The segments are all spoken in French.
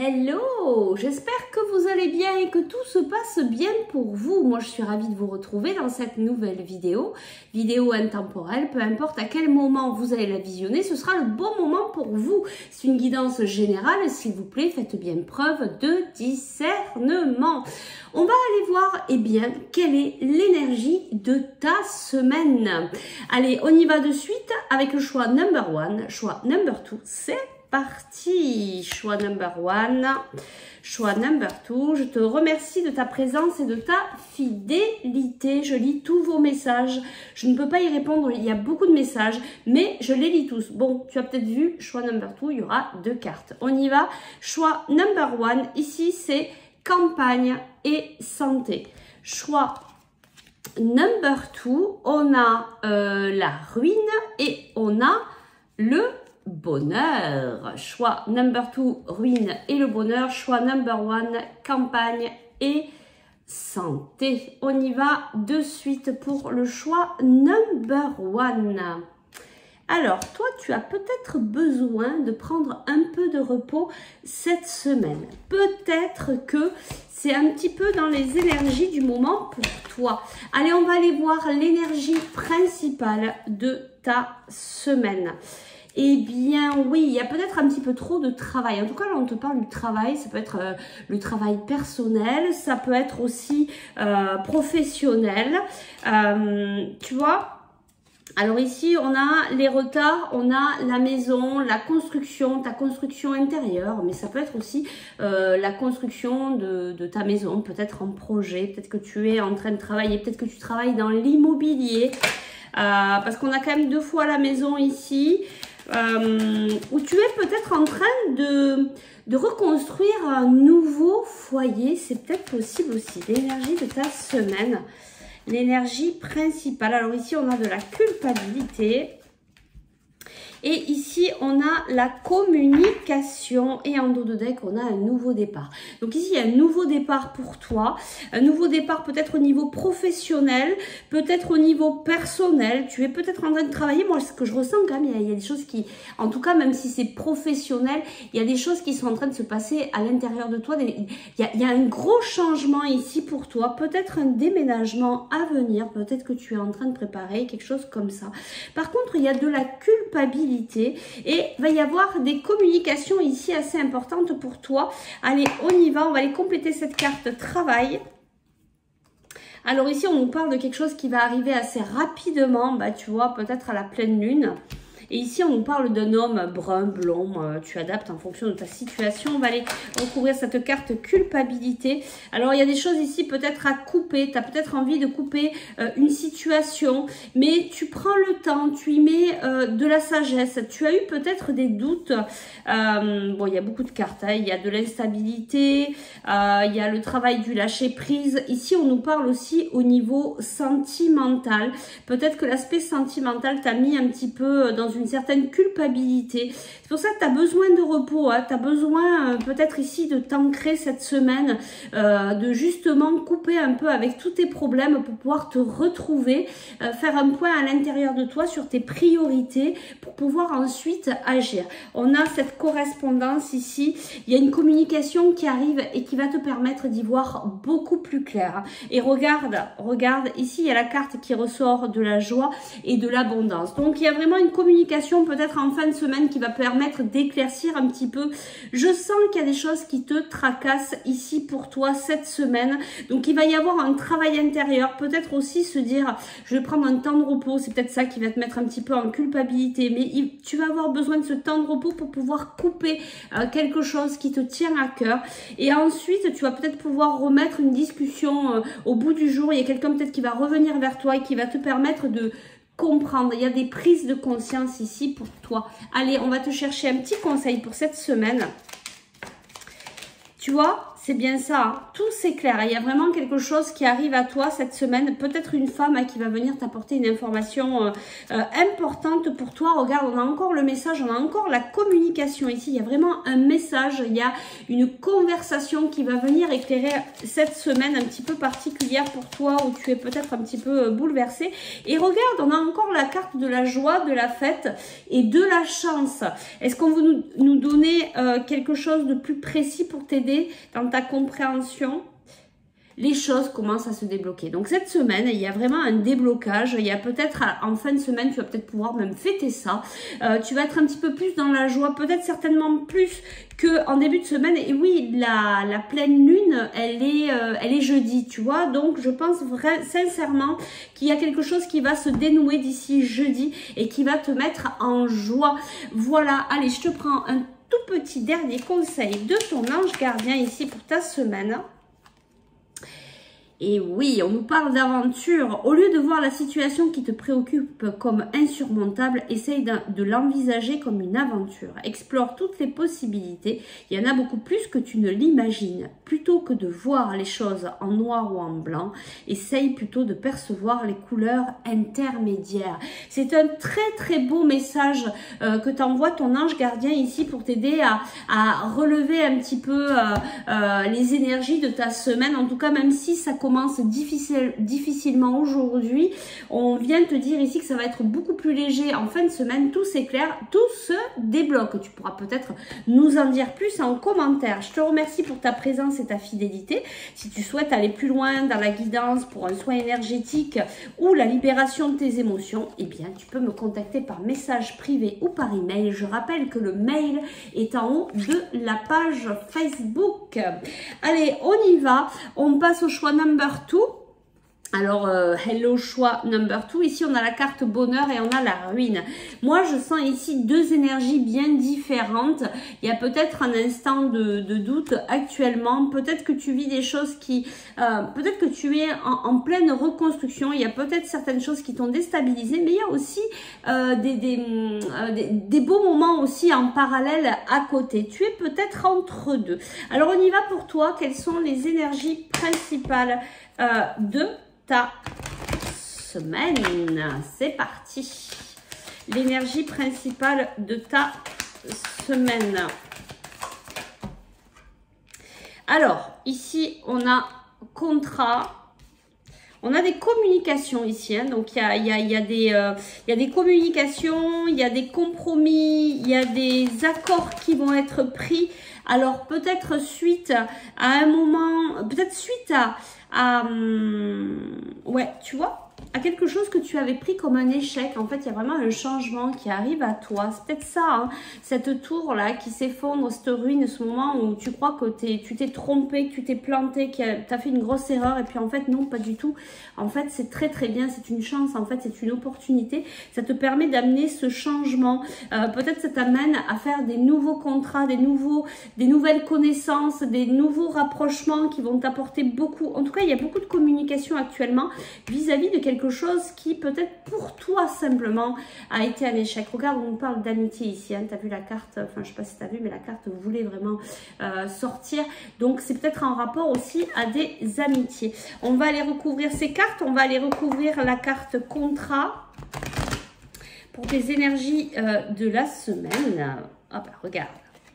Hello, j'espère que vous allez bien et que tout se passe bien pour vous. Moi, je suis ravie de vous retrouver dans cette nouvelle vidéo intemporelle. Peu importe à quel moment vous allez la visionner, ce sera le bon moment pour vous. C'est une guidance générale, s'il vous plaît, faites bien preuve de discernement. On va aller voir, quelle est l'énergie de ta semaine. Allez, on y va de suite avec le choix number 1, choix number 2, c'est parti. Choix number 1, choix number 2. Je te remercie de ta présence et de ta fidélité. Je lis tous vos messages. Je ne peux pas y répondre, il y a beaucoup de messages, mais je les lis tous. Bon, tu as peut-être vu, choix number 2, il y aura 2 cartes. On y va. Choix number 1, ici c'est campagne et santé. Choix number 2, on a la ruine et on a le bonheur. Choix number 2, ruine et le bonheur. Choix number 1, campagne et santé. On y va de suite pour le choix number 1. Alors, toi, tu as peut-être besoin de prendre un peu de repos cette semaine. Peut-être que c'est un petit peu dans les énergies du moment pour toi. Allez, on va aller voir l'énergie principale de ta semaine. Eh bien, oui, il y a peut-être un petit peu trop de travail. En tout cas, là, on te parle du travail. Ça peut être le travail personnel. Ça peut être aussi professionnel. Tu vois ? Alors ici, on a les retards, on a la maison, la construction, ta construction intérieure, mais ça peut être aussi la construction de ta maison, peut-être un projet, peut-être que tu es en train de travailler, peut-être que tu travailles dans l'immobilier, parce qu'on a quand même 2 fois la maison ici, où tu es peut-être en train de reconstruire un nouveau foyer, c'est peut-être possible aussi, l'énergie de ta semaine. L'énergie principale. Alors ici, on a de la culpabilité. Et ici, on a la communication. Et en dos de deck, on a un nouveau départ. Donc ici, il y a un nouveau départ pour toi. Un nouveau départ peut-être au niveau professionnel, peut-être au niveau personnel. Tu es peut-être en train de travailler. Moi, ce que je ressens quand même, il y a des choses qui, en tout cas, même si c'est professionnel, il y a des choses qui sont en train de se passer à l'intérieur de toi. Il y a un gros changement ici pour toi. Peut-être un déménagement à venir. Peut-être que tu es en train de préparer quelque chose comme ça. Par contre, il y a de la culpabilité. Et il va y avoir des communications ici assez importantes pour toi. Allez, on y va, on va aller compléter cette carte travail. Alors ici, on nous parle de quelque chose qui va arriver assez rapidement, bah, tu vois, peut-être à la pleine lune. Et ici, on nous parle d'un homme brun, blond. Tu adaptes en fonction de ta situation. On va aller recouvrir cette carte culpabilité. Alors, il y a des choses ici peut-être à couper. Tu as peut-être envie de couper une situation. Mais tu prends le temps. Tu y mets de la sagesse. Tu as eu peut-être des doutes. Bon, il y a beaucoup de cartes. Hein. Il y a de l'instabilité. Il y a le travail du lâcher-prise. Ici, on nous parle aussi au niveau sentimental. Peut-être que l'aspect sentimental t'a mis un petit peu dans une certaine culpabilité. C'est pour ça que tu as besoin de repos, hein. Tu as besoin peut-être ici de t'ancrer cette semaine, de justement couper un peu avec tous tes problèmes pour pouvoir te retrouver, faire un point à l'intérieur de toi sur tes priorités pour pouvoir ensuite agir. On a cette correspondance ici, il y a une communication qui arrive et qui va te permettre d'y voir beaucoup plus clair. Et regarde, ici il y a la carte qui ressort de la joie et de l'abondance. Donc il y a vraiment une communication peut-être en fin de semaine qui va permettre d'éclaircir un petit peu. Je sens qu'il y a des choses qui te tracassent ici pour toi cette semaine. Donc il va y avoir un travail intérieur. Peut-être aussi se dire, je vais prendre un temps de repos. C'est peut-être ça qui va te mettre un petit peu en culpabilité. Mais tu vas avoir besoin de ce temps de repos pour pouvoir couper quelque chose qui te tient à cœur. Et ensuite, tu vas peut-être pouvoir remettre une discussion au bout du jour. Il y a quelqu'un peut-être qui va revenir vers toi et qui va te permettre de comprendre. Il y a des prises de conscience ici pour toi. Allez, on va te chercher un petit conseil pour cette semaine. Tu vois, c'est bien ça, hein. Tout s'éclaire. Il y a vraiment quelque chose qui arrive à toi cette semaine. Peut-être une femme qui va venir t'apporter une information importante pour toi. Regarde, on a encore le message, on a encore la communication ici. Il y a vraiment un message, il y a une conversation qui va venir éclairer cette semaine un petit peu particulière pour toi, où tu es peut-être un petit peu bouleversé. Et regarde, on a encore la carte de la joie, de la fête et de la chance. Est-ce qu'on veut nous donner quelque chose de plus précis pour t'aider dans ta compréhension? Les choses commencent à se débloquer. Donc cette semaine, il y a vraiment un déblocage. Il y a peut-être en fin de semaine, tu vas peut-être pouvoir même fêter ça. Tu vas être un petit peu plus dans la joie, peut-être certainement plus qu'en début de semaine. Et oui, la pleine lune, elle est jeudi, tu vois. Donc je pense sincèrement qu'il y a quelque chose qui va se dénouer d'ici jeudi et qui va te mettre en joie. Voilà, allez, je te prends un tout petit dernier conseil de ton ange gardien ici pour ta semaine. Et oui, on nous parle d'aventure. Au lieu de voir la situation qui te préoccupe comme insurmontable, essaye de l'envisager comme une aventure. Explore toutes les possibilités. Il y en a beaucoup plus que tu ne l'imagines. Plutôt que de voir les choses en noir ou en blanc, essaye plutôt de percevoir les couleurs intermédiaires. C'est un très très beau message que t'envoie ton ange gardien ici pour t'aider à relever un petit peu les énergies de ta semaine. En tout cas, même si ça commence difficilement aujourd'hui, on vient te dire ici que ça va être beaucoup plus léger en fin de semaine. Tout s'éclaire, tout se débloque. Tu pourras peut-être nous en dire plus en commentaire. Je te remercie pour ta présence et ta fidélité. Si tu souhaites aller plus loin dans la guidance pour un soin énergétique ou la libération de tes émotions, eh bien tu peux me contacter par message privé ou par email. Je rappelle que le mail est en haut de la page Facebook. Allez, on y va. On passe au choix number 2. Alors, hello choix number 2. Ici, on a la carte bonheur et on a la ruine. Moi, je sens ici deux énergies bien différentes. Il y a peut-être un instant de doute actuellement. Peut-être que tu vis des choses qui... peut-être que tu es en pleine reconstruction. Il y a peut-être certaines choses qui t'ont déstabilisé. Mais il y a aussi des beaux moments aussi en parallèle à côté. Tu es peut-être entre deux. Alors, on y va pour toi. Quelles sont les énergies principales de ta semaine? C'est parti. L'énergie principale de ta semaine. Alors, ici, on a contrat. On a des communications ici. Hein, donc, il y a des communications, il y a des compromis, il y a des accords qui vont être pris. Alors, peut-être suite à un moment, peut-être suite ouais, tu vois, à quelque chose que tu avais pris comme un échec. En fait, il y a vraiment un changement qui arrive à toi. C'est peut-être ça, hein, cette tour-là qui s'effondre, cette ruine, ce moment où tu crois que tu t'es trompé, que tu t'es planté, que tu as fait une grosse erreur. Et puis, en fait, non, pas du tout. En fait, c'est très, très bien. C'est une chance. En fait, c'est une opportunité. Ça te permet d'amener ce changement. Peut-être ça t'amène à faire des nouveaux contrats, des nouvelles connaissances, des nouveaux rapprochements qui vont t'apporter beaucoup. En tout cas, il y a beaucoup de communication actuellement vis-à-vis de quelque chose qui peut-être pour toi simplement a été un échec. Regarde, on nous parle d'amitié ici. Hein. Tu as vu la carte, enfin je sais pas si tu as vu, mais la carte voulait vraiment sortir. Donc c'est peut-être en rapport aussi à des amitiés. On va aller recouvrir ces cartes. On va aller recouvrir la carte contrat pour tes énergies de la semaine. Ah bah regarde.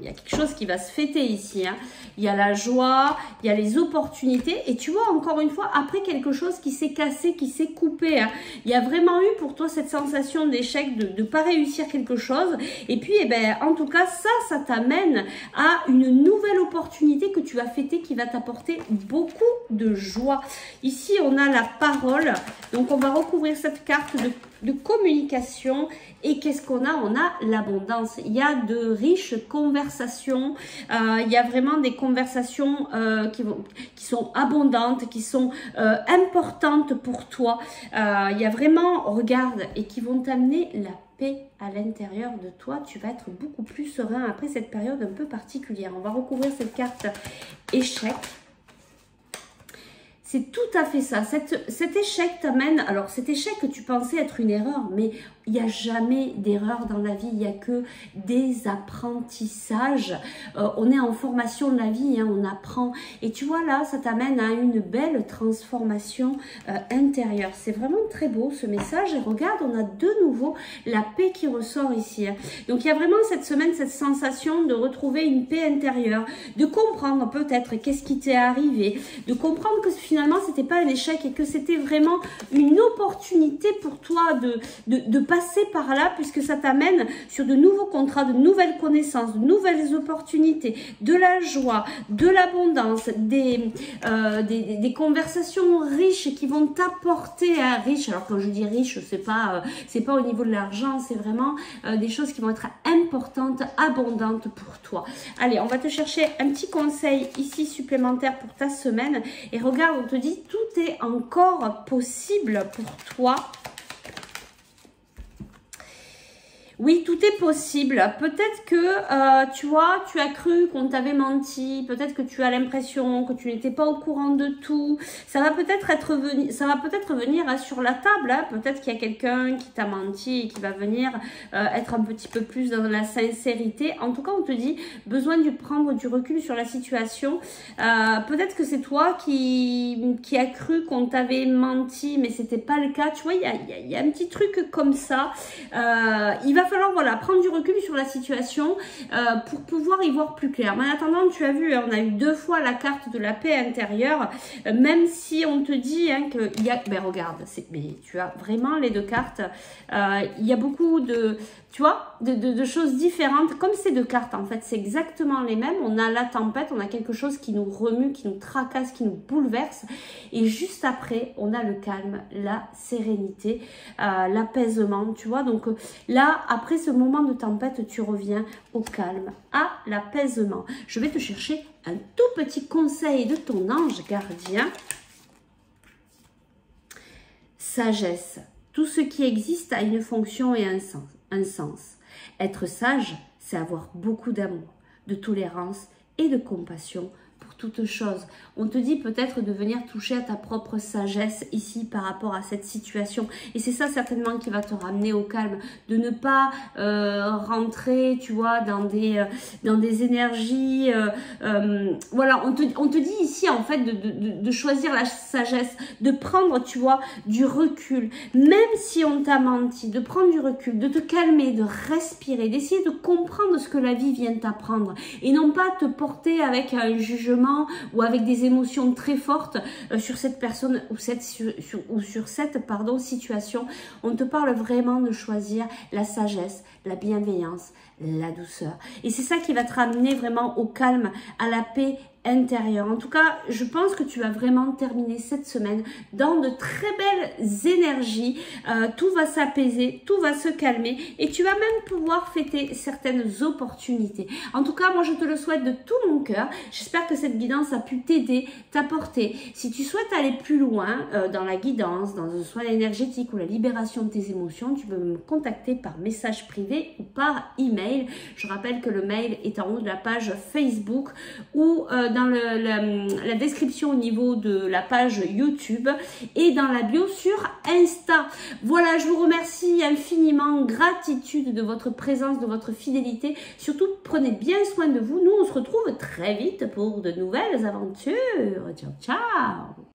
Il y a quelque chose qui va se fêter ici. Hein. Il y a la joie, il y a les opportunités. Et tu vois, encore une fois, après quelque chose qui s'est cassé, qui s'est coupé. Hein. Il y a vraiment eu pour toi cette sensation d'échec, de ne pas réussir quelque chose. Et puis, eh ben, en tout cas, ça t'amène à une nouvelle opportunité que tu vas fêter qui va t'apporter beaucoup de joie. Ici, on a la parole. Donc, on va recouvrir cette carte de communication. Et qu'est-ce qu'on a? On a l'abondance. Il y a de riches conversations. Il y a vraiment des conversations qui sont abondantes, qui sont importantes pour toi. Il y a vraiment, regarde, et qui vont t'amener la paix à l'intérieur de toi. Tu vas être beaucoup plus serein après cette période un peu particulière. On va recouvrir cette carte échec. C'est tout à fait ça. Cet échec t'amène... Alors, cet échec que tu pensais être une erreur, mais il n'y a jamais d'erreur dans la vie, il n'y a que des apprentissages. On est en formation de la vie, hein, on apprend. Et tu vois là, ça t'amène à une belle transformation intérieure. C'est vraiment très beau ce message. Et regarde, on a de nouveau la paix qui ressort ici. Hein. Donc il y a vraiment cette semaine, cette sensation de retrouver une paix intérieure, de comprendre peut-être qu'est-ce qui t'est arrivé, de comprendre que finalement c'était pas un échec et que c'était vraiment une opportunité pour toi de passer par là, puisque ça t'amène sur de nouveaux contrats, de nouvelles connaissances, de nouvelles opportunités, de la joie, de l'abondance, des conversations riches qui vont t'apporter à riche. Alors quand je dis riche, c'est pas au niveau de l'argent, c'est vraiment des choses qui vont être importantes, abondantes pour toi. Allez, on va te chercher un petit conseil ici supplémentaire pour ta semaine. Et regarde, on te dit tout est encore possible pour toi. Oui, tout est possible. Peut-être que, tu vois, tu as cru qu'on t'avait menti. Peut-être que tu as l'impression que tu n'étais pas au courant de tout. Ça va peut-être venir hein, sur la table. Hein. Peut-être qu'il y a quelqu'un qui t'a menti et qui va venir être un petit peu plus dans la sincérité. En tout cas, on te dit besoin de prendre du recul sur la situation. Peut-être que c'est toi qui a cru qu'on t'avait menti, mais c'était pas le cas. Tu vois, il y a un petit truc comme ça. Il va falloir voilà, prendre du recul sur la situation pour pouvoir y voir plus clair. Mais en attendant, tu as vu, on a eu 2 fois la carte de la paix intérieure, même si on te dit hein, qu'il y a... Ben regarde, mais tu as vraiment les 2 cartes. Il y a beaucoup de... Tu vois, de choses différentes. Comme ces 2 cartes, en fait, c'est exactement les mêmes. On a la tempête, on a quelque chose qui nous remue, qui nous tracasse, qui nous bouleverse. Et juste après, on a le calme, la sérénité, l'apaisement, tu vois. Donc là, après ce moment de tempête, tu reviens au calme, à l'apaisement. Je vais te chercher un tout petit conseil de ton ange gardien. Sagesse. Tout ce qui existe a une fonction et un sens. Être sage, c'est avoir beaucoup d'amour, de tolérance et de compassion pour toute chose. On te dit peut-être de venir toucher à ta propre sagesse ici par rapport à cette situation. Et c'est ça certainement qui va te ramener au calme. De ne pas rentrer, tu vois, dans des énergies. Voilà, on te dit ici en fait de choisir la sagesse, de prendre, tu vois, du recul. Même si on t'a menti, de prendre du recul, de te calmer, de respirer, d'essayer de comprendre ce que la vie vient t'apprendre. Et non pas te porter avec un jugement ou avec des émotions très fortes sur cette personne ou sur cette situation. On te parle vraiment de choisir la sagesse, la bienveillance, la douceur. Et c'est ça qui va te ramener vraiment au calme, à la paix intérieure. En tout cas, je pense que tu vas vraiment terminer cette semaine dans de très belles énergies. Tout va s'apaiser, tout va se calmer et tu vas même pouvoir fêter certaines opportunités. En tout cas, moi, je te le souhaite de tout mon cœur. J'espère que cette guidance a pu t'aider, t'apporter. Si tu souhaites aller plus loin dans la guidance, dans un soin énergétique ou la libération de tes émotions, tu peux me contacter par message privé ou par email. Je rappelle que le mail est en haut de la page Facebook ou dans la description au niveau de la page YouTube et dans la bio sur Insta. Voilà, je vous remercie infiniment, gratitude de votre présence, de votre fidélité. Surtout, prenez bien soin de vous. Nous, on se retrouve très vite pour de nouvelles aventures. Ciao, ciao!